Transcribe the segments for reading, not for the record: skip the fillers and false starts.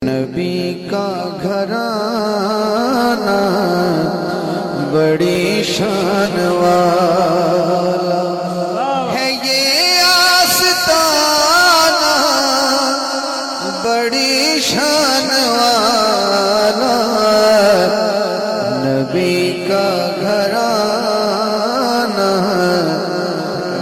نبی کا گھرانہ بڑی شان والا ہے، یہ آستانہ بڑی شان والا، نبی کا گھرانہ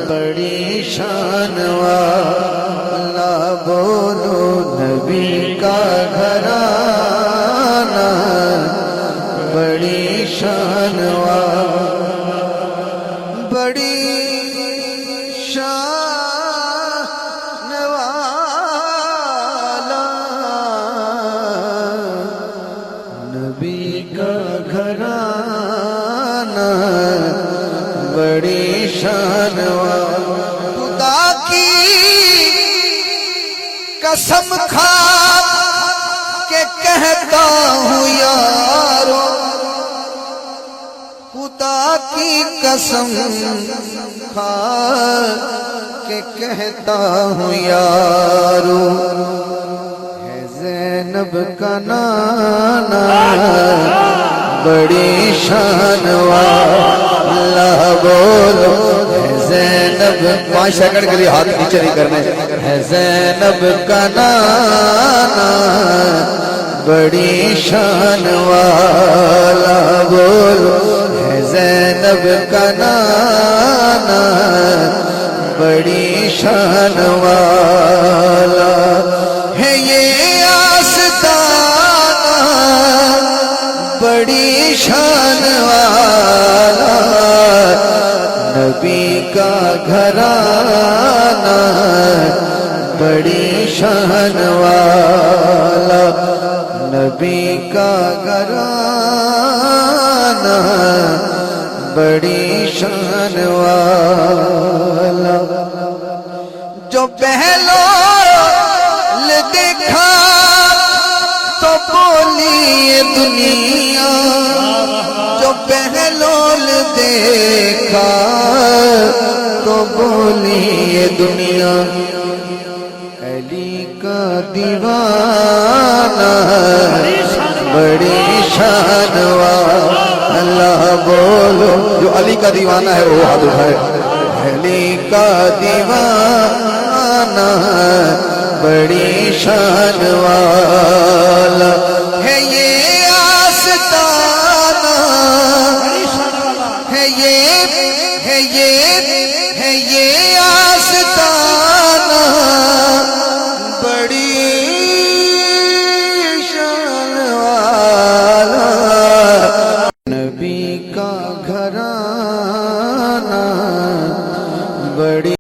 بڑی شان والا، بولو نبی کا گھرانہ بڑی شان والا، بڑی شان والا، نبی کا گھرانہ بڑی شان والا، خدا کی قسم کھا کے کہتا ہوں یارو، خدا کی قسم کھا کے کہتا ہوں یارو، ہے زینب کا نانا بڑی شان والا، بولو ہے زینب، 5 سیکنڈ کے لیے ہاتھ نیچے نہیں کرنے، ہے زینب کا نانا بڑی شان والا، بولو ہے زینب کا نانا بڑی شان والا، ہے یہ آستانہ بڑی شان والا، نبی کا گھرانہ بڑی شان والا، نبی کا گھرانہ بڑی شان والا، جو بہلول دیکھا تو بولی یہ دنیا، جو بہلول دیکھا تو بولی یہ دنیا، علی کا دیوانہ بڑی شان والا، بولو جو علی کا دیوانہ ہے وہ ہاتھ اٹھائے، علی کا دیوانہ بڑی شان والا، ہے یہ آستانہ، ہے یہ آستانہ بڑی شان والا، نبی کا گھرانہ بڑی